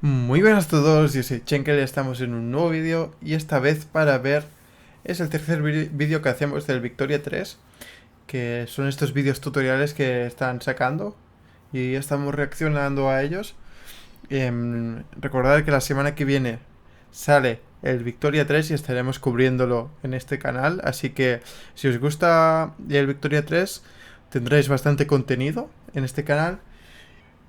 Muy buenas a todos, yo soy Chenkel, estamos en un nuevo vídeo y esta vez para ver, es el tercer vídeo que hacemos del Victoria 3, que son estos vídeos tutoriales que están sacando y estamos reaccionando a ellos. Recordad que la semana que viene sale el Victoria 3 y estaremos cubriéndolo en este canal, así que si os gusta el Victoria 3 tendréis bastante contenido en este canal.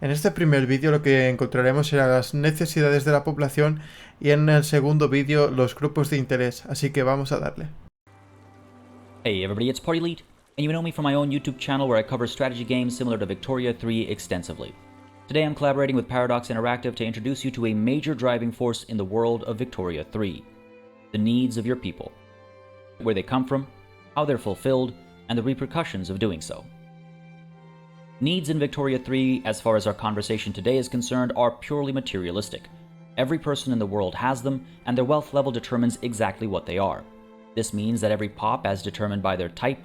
En este primer vídeo lo que encontraremos será las necesidades de la población y en el segundo vídeo los grupos de interés, así que vamos a darle. Hey everybody, it's Party Lead, and you know me from my own YouTube channel where I cover strategy games similar to Victoria 3 extensively. Today I'm collaborating with Paradox Interactive to introduce you to a major driving force in the world of Victoria 3, the needs of your people, where they come from, how they're fulfilled, and the repercussions of doing so. Needs in Victoria 3, as far as our conversation today is concerned, are purely materialistic. Every person in the world has them, and their wealth level determines exactly what they are. This means that every pop, as determined by their type,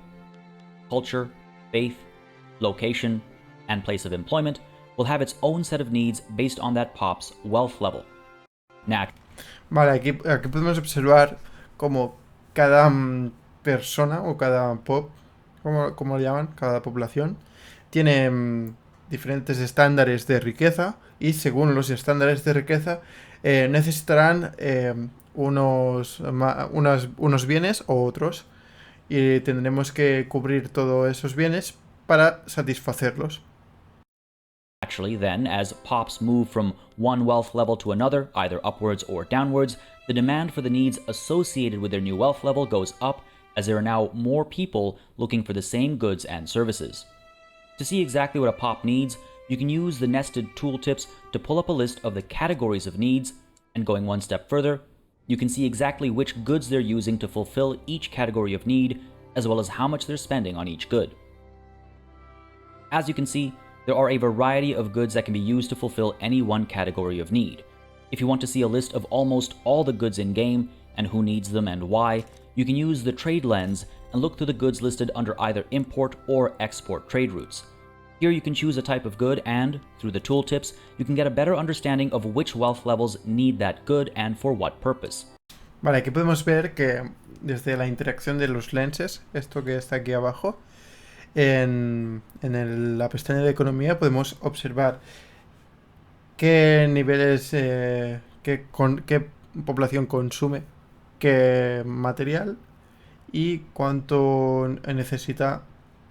culture, faith, location, and place of employment, will have its own set of needs based on that pop's wealth level. Vale, aquí podemos observar como cada persona o cada pop, como lo llaman, cada población, tiene diferentes estándares de riqueza y según los estándares de riqueza necesitarán unos bienes o otros y tendremos que cubrir todos esos bienes para satisfacerlos. Actually, then, as pops move from one wealth level to another, either upwards or downwards, the demand for the needs associated with their new wealth level goes up as there are now more people looking for the same goods and services. To see exactly what a pop needs, you can use the nested tooltips to pull up a list of the categories of needs, and going one step further, you can see exactly which goods they're using to fulfill each category of need, as well as how much they're spending on each good. As you can see, there are a variety of goods that can be used to fulfill any one category of need. If you want to see a list of almost all the goods in-game, and who needs them and why, you can use the trade lens and look through the goods listed under either import or export trade routes. Here you can choose a type of good and, through the tooltips, you can get a better understanding of which wealth levels need that good and for what purpose. Vale, aquí podemos ver que desde la interacción de los lenses, esto que está aquí abajo, la pestaña de economía podemos observar qué niveles, qué población consume qué material y cuánto necesita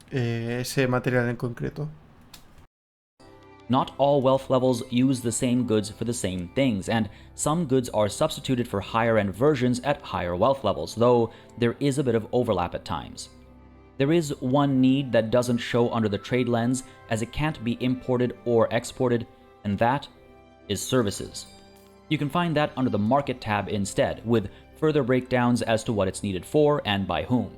ese material en concreto. Not all wealth levels use the same goods for the same things, and some goods are substituted for higher-end versions at higher wealth levels, though there is a bit of overlap at times. There is one need that doesn't show under the trade lens, as it can't be imported or exported, and that is services. You can find that under the Market tab instead, with further breakdowns as to what it's needed for and by whom.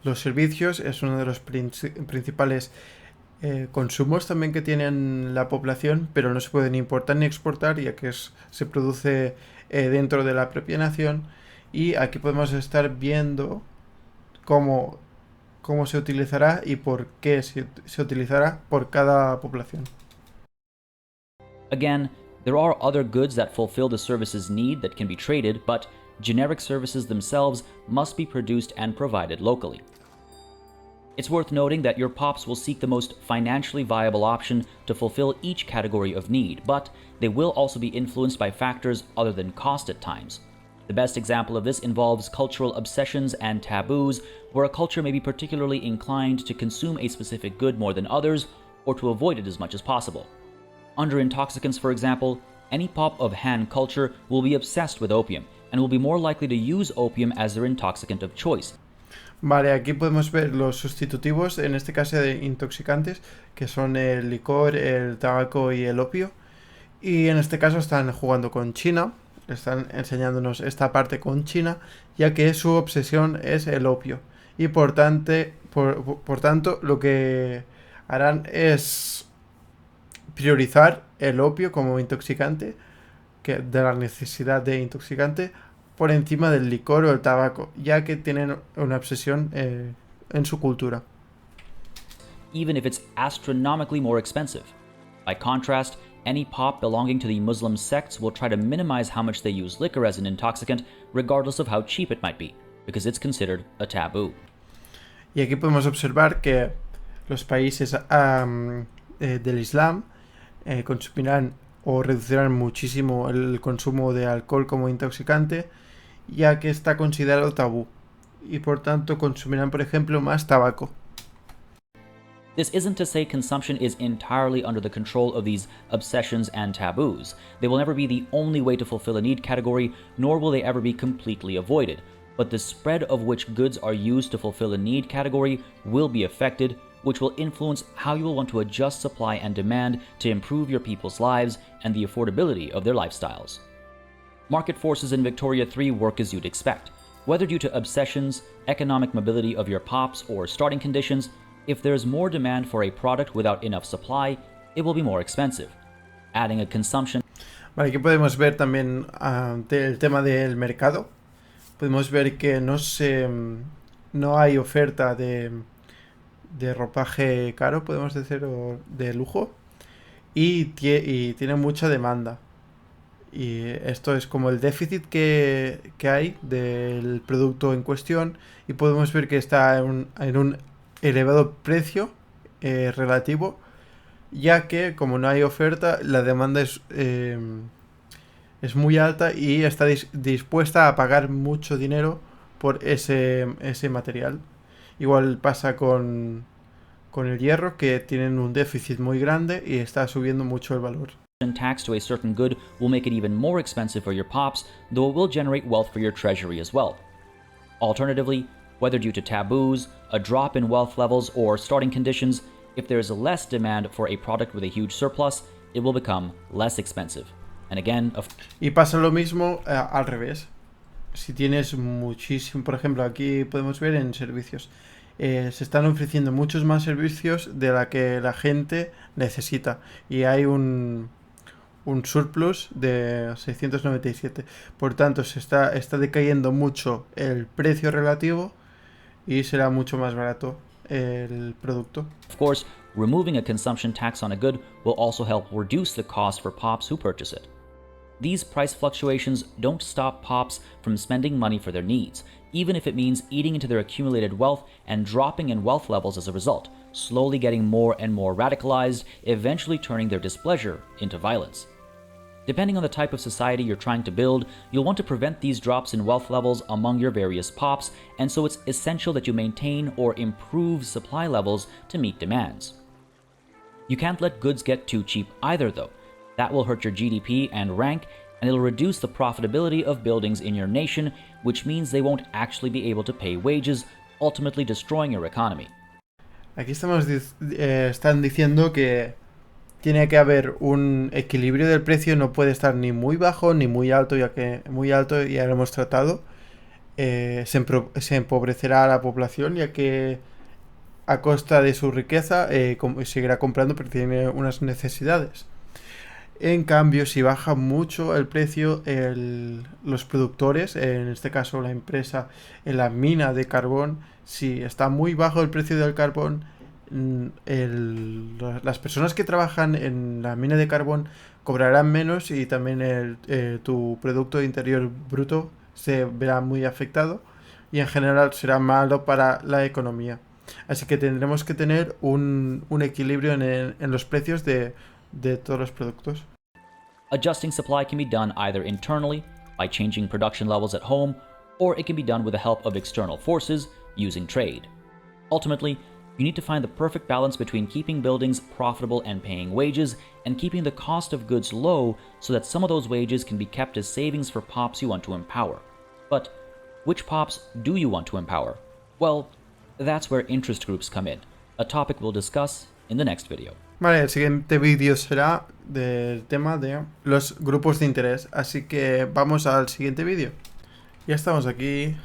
Los servicios es uno de los principales consumos también que tienen la población, pero no se pueden importar ni exportar, ya que se produce dentro de la propia nación. Y aquí podemos estar viendo cómo se utilizará y por qué se utilizará por cada población. Again, there are other goods that fulfill the services need that can be traded, but generic services themselves must be produced and provided locally. It's worth noting that your pops will seek the most financially viable option to fulfill each category of need, but they will also be influenced by factors other than cost at times. The best example of this involves cultural obsessions and taboos, where a culture may be particularly inclined to consume a specific good more than others, or to avoid it as much as possible. Under intoxicants, for example, any pop of Han culture will be obsessed with opium, and will be more likely to use opium as their intoxicant of choice. Vale, aquí podemos ver los sustitutivos, en este caso de intoxicantes, que son el licor, el tabaco y el opio. Y en este caso están jugando con China, están enseñándonos esta parte con China, ya que su obsesión es el opio. Y por tanto, lo que harán es priorizar el opio como intoxicante, de la necesidad de intoxicante, por encima del licor o el tabaco, ya que tienen una obsesión en su cultura. Even if it's astronomically more expensive. By contrast, any pop belonging to the Muslim sects will try to minimize how much they use liquor as an intoxicant, regardless of how cheap it might be, because it's considered a taboo. Y aquí podemos observar que los países del Islam consumirán o reducirán muchísimo el consumo de alcohol como intoxicante, ya que está considerado tabú, y por tanto consumirán, por ejemplo, más tabaco. This isn't to say consumption is entirely under the control of these obsessions and taboos. They will never be the only way to fulfill a need category, nor will they ever be completely avoided. But the spread of which goods are used to fulfill a need category will be affected, which will influence how you will want to adjust supply and demand to improve your people's lives and the affordability of their lifestyles. Market forces in Victoria 3 work as you'd expect. Whether due to obsessions, economic mobility of your pops, or starting conditions, if there's more demand for a product without enough supply, it will be more expensive. Adding a consumption... Vale, aquí podemos ver también el tema del mercado. Podemos ver que no hay oferta de ropaje caro, podemos decir, o de lujo, y tiene mucha demanda. Y esto es como el déficit que hay del producto en cuestión, y podemos ver que está en un elevado precio relativo, ya que como no hay oferta, la demanda es muy alta y está dispuesta a pagar mucho dinero por ese material. Igual pasa con el hierro, que tienen un déficit muy grande y está subiendo mucho el valor. Tax to a certain good will make it even more expensive for your pops, though it will generate wealth for your treasury as well. Alternatively, whether due to taboos, a drop in wealth levels, or starting conditions, if there is less demand for a product with a huge surplus, it will become less expensive. And again, y pasa lo mismo al revés. Si tienes muchísimo, por ejemplo, aquí podemos ver en servicios, se están ofreciendo muchos más servicios de la que la gente necesita, y hay un surplus de 697. Por tanto, está decayendo mucho el precio relativo y será mucho más barato el producto. Of course, removing a consumption tax on a good will also help reduce the cost for pops who purchase it. These price fluctuations don't stop pops from spending money for their needs, even if it means eating into their accumulated wealth and dropping in wealth levels as a result, slowly getting more and more radicalized, eventually turning their displeasure into violence. Depending on the type of society you're trying to build, you'll want to prevent these drops in wealth levels among your various pops, and so it's essential that you maintain or improve supply levels to meet demands. You can't let goods get too cheap either, though. That will hurt your GDP and rank, and it'll reduce the profitability of buildings in your nation, which means they won't actually be able to pay wages, ultimately destroying your economy. Aquí están diciendo que tiene que haber un equilibrio del precio, no puede estar ni muy bajo ni muy alto, ya que muy alto ya lo hemos tratado. Se empobrecerá a la población, ya que a costa de su riqueza seguirá comprando porque tiene unas necesidades. En cambio, si baja mucho el precio, los productores, en este caso la empresa en la mina de carbón, si está muy bajo el precio del carbón, las personas que trabajan en la mina de carbón cobrarán menos, y también tu Producto Interior Bruto se verá muy afectado, y en general será malo para la economía. Así que tendremos que tener un equilibrio en los precios de todos los productos. Adjusting supply can be done either internally, by changing production levels at home, or it can be done with the help of external forces, using trade. Ultimately, you need to find the perfect balance between keeping buildings profitable and paying wages, and keeping the cost of goods low so that some of those wages can be kept as savings for pops you want to empower. But which pops do you want to empower? Well, that's where interest groups come in, a topic we'll discuss in the next video. Vale, el siguiente vídeo será del tema de los grupos de interés, así que vamos al siguiente vídeo. Ya estamos aquí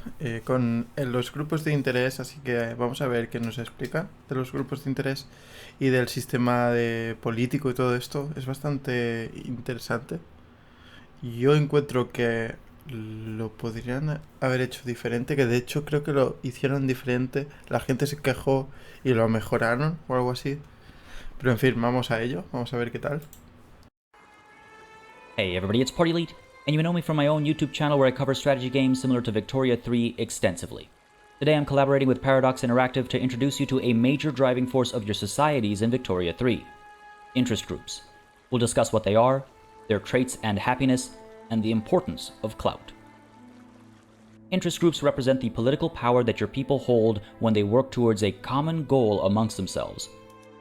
con los grupos de interés, así que vamos a ver qué nos explica de los grupos de interés y del sistema político y todo esto. Es bastante interesante. Yo encuentro que lo podrían haber hecho diferente, que de hecho creo que lo hicieron diferente. La gente se quejó y lo mejoraron o algo así. Pero en fin, vamos a ello, vamos a ver qué tal. Hey everybody, it's Party Elite, and you know me from my own YouTube channel where I cover strategy games similar to Victoria 3 extensively. Today I'm collaborating with Paradox Interactive to introduce you to a major driving force of your societies in Victoria 3. Interest groups. We'll discuss what they are, their traits and happiness, and the importance of clout. Interest groups represent the political power that your people hold when they work towards a common goal amongst themselves.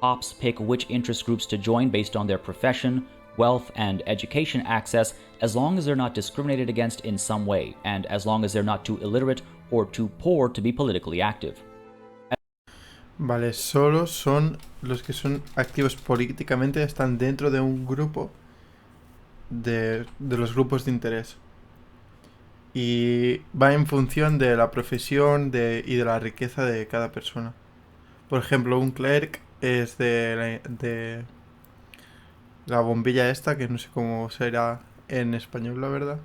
Pops pick which interest groups to join based on their profession, wealth, and education access, as long as they're not discriminated against in some way, and as long as they're not too illiterate or too poor to be politically active. Vale, solo son los que son activos políticamente, están dentro de un grupo de los grupos de interés. Y va en función de la profesión y de la riqueza de cada persona. Por ejemplo, un clerk es de la bombilla esta, que no sé cómo será en español, la verdad.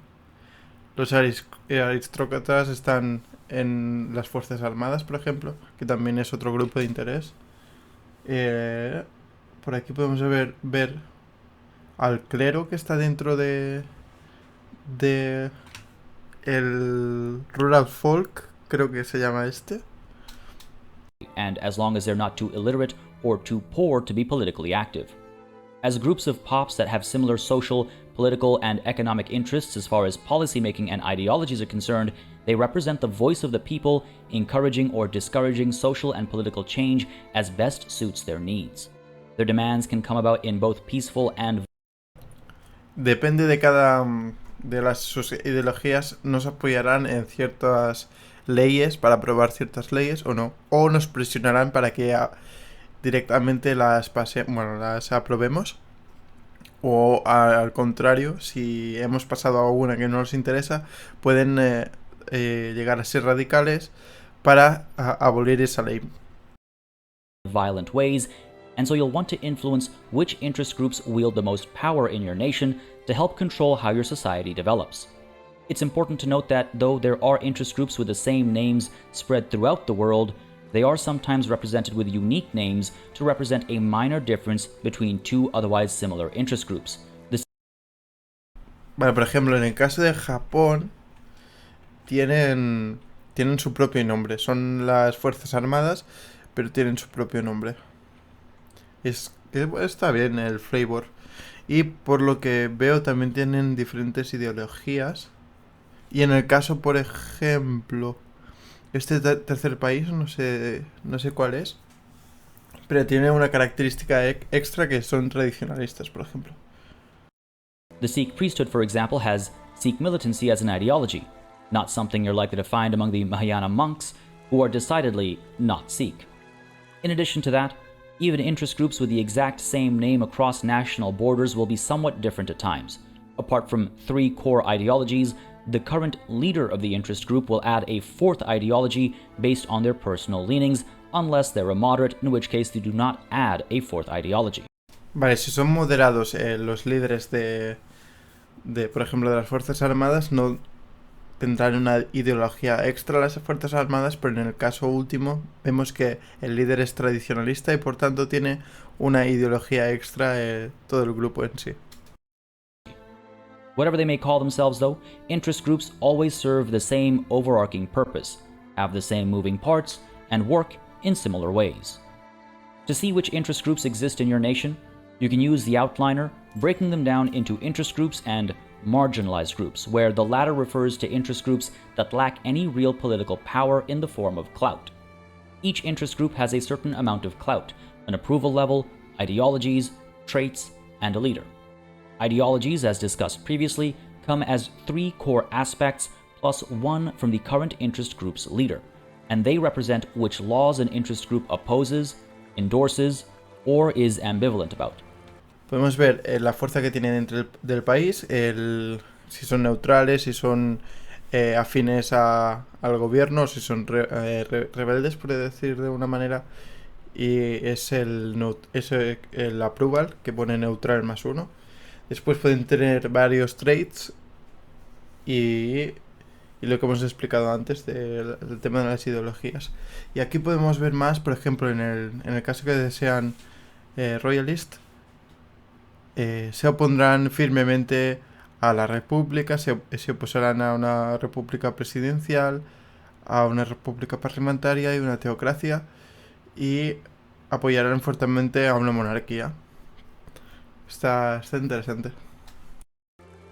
Los aristócratas están en las Fuerzas Armadas, por ejemplo, que también es otro grupo de interés. Por aquí podemos ver al clero que está dentro de el Rural Folk, creo que se llama este. And as long as they're not too illiterate or too poor to be politically active. As groups of pops that have similar social, political, and economic interests as far as policymaking and ideologies are concerned, they represent the voice of the people, encouraging or discouraging social and political change as best suits their needs. Their demands can come about in both peaceful and... Depende de cada de sus ideologías, nos apoyarán en ciertas leyes para aprobar ciertas leyes o no, o nos presionarán para que directamente las aprobemos, o al contrario, si hemos pasado a alguna que no nos interesa, pueden llegar a ser radicales para abolir esa ley. Violent ways, and so you'll want to influence which interest groups wield the most power in your nation to help control how your society develops. It's important to note that though there are interest groups with the same names spread throughout the world, they are sometimes represented with unique names to represent a minor difference between two otherwise similar interest groups. Vale, por ejemplo, en el caso de Japón, tienen su propio nombre. Son las Fuerzas Armadas, pero tienen su propio nombre. Está bien el flavor. Y por lo que veo, también tienen diferentes ideologías. Y en el caso, por ejemplo, este tercer país, no sé cuál es, pero tiene una característica extra que son tradicionalistas, por ejemplo. The Sikh priesthood, for example, has Sikh militancy as an ideology, not something you're likely to find among the Mahayana monks, who are decidedly not Sikh. In addition to that, even interest groups with the exact same name across national borders will be somewhat different at times. Apart from three core ideologies, the current leader of the interest group will add a fourth ideology based on their personal leanings, unless they're a moderate, in which case they do not add a fourth ideology. Vale, si son moderados los líderes por ejemplo, de las Fuerzas Armadas, no tendrán una ideología extra a las Fuerzas Armadas, pero en el caso último vemos que el líder es tradicionalista y por tanto tiene una ideología extra todo el grupo en sí. Whatever they may call themselves, though, interest groups always serve the same overarching purpose, have the same moving parts, and work in similar ways. To see which interest groups exist in your nation, you can use the outliner, breaking them down into interest groups and marginalized groups, where the latter refers to interest groups that lack any real political power in the form of clout. Each interest group has a certain amount of clout, an approval level, ideologies, traits, and a leader. Ideologies, as discussed previously, come as three core aspects plus one from the current interest group's leader, and they represent which laws an interest group opposes, endorses, or is ambivalent about. Podemos ver la fuerza que tiene dentro del país, si son neutrales, si son afines al gobierno, si son rebeldes, por decir de una manera, y es el approval, que pone neutral +1. Después pueden tener varios traits y lo que hemos explicado antes del tema de las ideologías. Y aquí podemos ver más, por ejemplo, en el caso que sean royalist, se opondrán firmemente a la república, se opusieran a una república presidencial, a una república parlamentaria y una teocracia, y apoyaran fuertemente a una monarquía. Está interesante.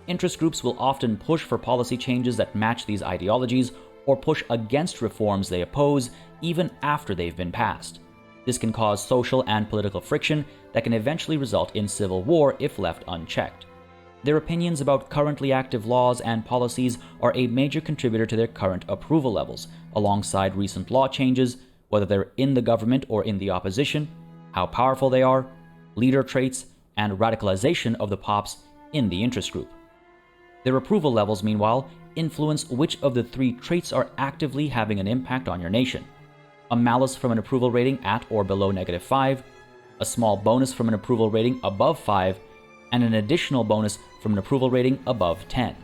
Interest groups will often push for policy changes that match these ideologies or push against reforms they oppose even after they've been passed. This can cause social and political friction that can eventually result in civil war if left unchecked. Their opinions about currently active laws and policies are a major contributor to their current approval levels, alongside recent law changes, whether they're in the government or in the opposition, how powerful they are, leader traits, and radicalization of the pops in the interest group. Their approval levels, meanwhile, influence which of the three traits are actively having an impact on your nation. A malus from an approval rating at or below -5, a small bonus from an approval rating above 5, and an additional bonus from an approval rating above 10.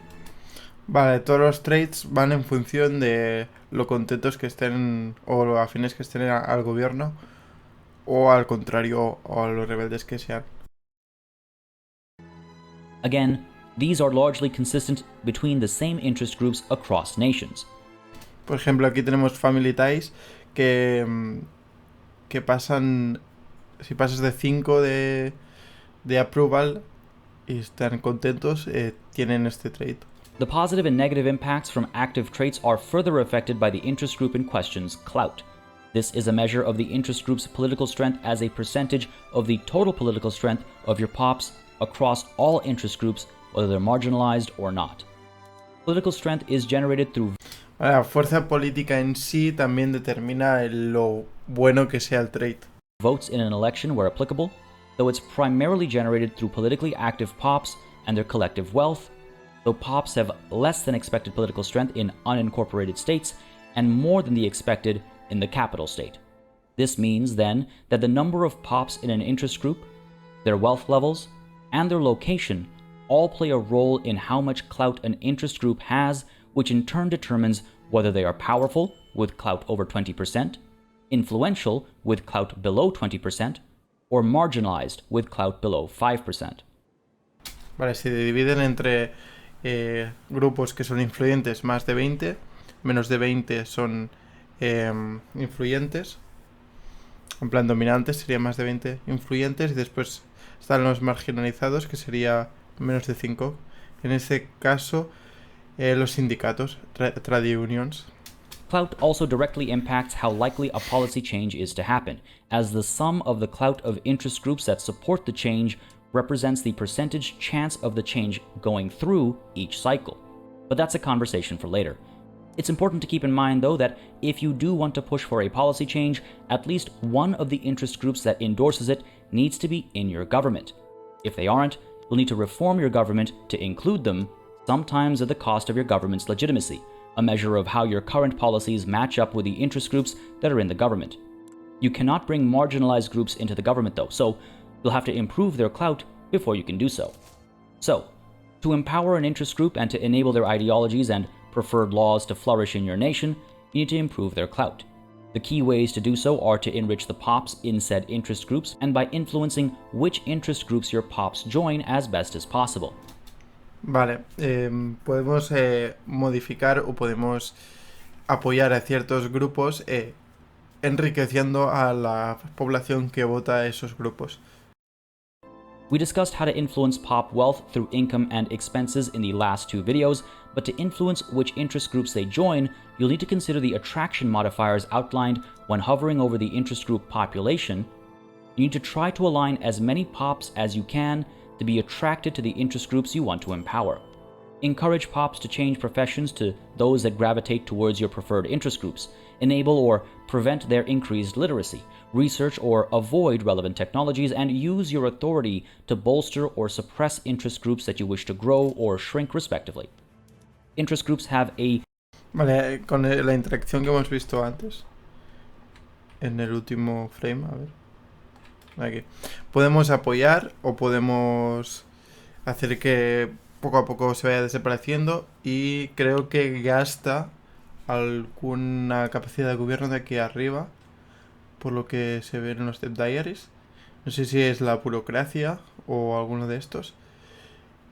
Vale, todos los traits van en función de lo contentos que estén o lo afines que estén al gobierno, o al contrario, o a los rebeldes que sean. Again, these are largely consistent between the same interest groups across nations. Por ejemplo, aquí tenemos family ties que pasan, si pasas de 5 de approval y están contentos, tienen este trait. The positive and negative impacts from active traits are further affected by the interest group in question's clout. This is a measure of the interest group's political strength as a percentage of the total political strength of your pops across all interest groups, whether they're marginalized or not. Political strength is generated through... La fuerza política en sí también determina lo bueno que sea el trait. votes in an election where applicable, though it's primarily generated through politically active pops and their collective wealth, though pops have less than expected political strength in unincorporated states and more than the expected in the capital state. This means, then, that the number of pops in an interest group, their wealth levels, and their location all play a role in how much clout an interest group has, which in turn determines whether they are powerful, with clout over 20%, influential, with clout below 20%, or marginalized, with clout below 5%. Vale, se dividen entre grupos que son influyentes más de 20, menos de 20 son influyentes, en plan dominantes sería más de 20 influyentes, y después están los marginalizados, que sería menos de 5. En este caso, los sindicatos, trade unions. Clout also directly impacts how likely a policy change is to happen, as the sum of the clout of interest groups that support the change represents the percentage chance of the change going through each cycle. But that's a conversation for later. It's important to keep in mind, though, that if you do want to push for a policy change, at least one of the interest groups that endorses it needs to be in your government. If they aren't, you'll need to reform your government to include them, sometimes at the cost of your government's legitimacy, a measure of how your current policies match up with the interest groups that are in the government. You cannot bring marginalized groups into the government, though, so you'll have to improve their clout before you can do so. So, to empower an interest group and to enable their ideologies and preferred laws to flourish in your nation, you need to improve their clout. The key ways to do so are to enrich the pops in said interest groups and by influencing which interest groups your pops join as best as possible. Vale, podemos modificar o podemos apoyar a ciertos grupos enriqueciendo a la población que vota a esos grupos. We discussed how to influence pop wealth through income and expenses in the last two videos, but to influence which interest groups they join, you'll need to consider the attraction modifiers outlined when hovering over the interest group population. You need to try to align as many pops as you can to be attracted to the interest groups you want to empower. Encourage pops to change professions to those that gravitate towards your preferred interest groups, enable or prevent their increased literacy, research or avoid relevant technologies, and use your authority to bolster or suppress interest groups that you wish to grow or shrink respectively. Interest groups have a... Vale, con la interacción que hemos visto antes, en el último frame, a ver, aquí, podemos apoyar o podemos hacer que poco a poco se vaya desapareciendo, y creo que gasta alguna capacidad de gobierno de aquí arriba, por lo que se ve en los Step Diaries. No sé si es la burocracia o alguno de estos.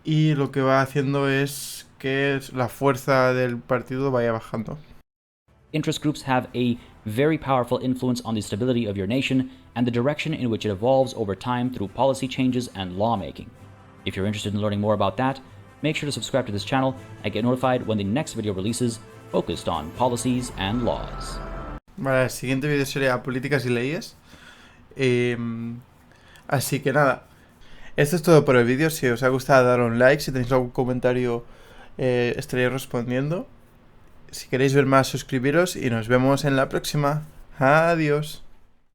y lo que va haciendo es que la fuerza del partido vaya bajando. Interest groups have a very powerful influence on the stability of your nation and the direction in which it evolves over time through policy changes and lawmaking. If you're interested in learning more about that, make sure to subscribe to this channel and get notified when the next video releases focused on policies and laws. Vale, el siguiente vídeo sería políticas y leyes. Así que nada, esto es todo por el vídeo. Si os ha gustado, dar un like. Si tenéis algún comentario, estaré respondiendo. Si queréis ver más, suscribiros y nos vemos en la próxima. Adiós.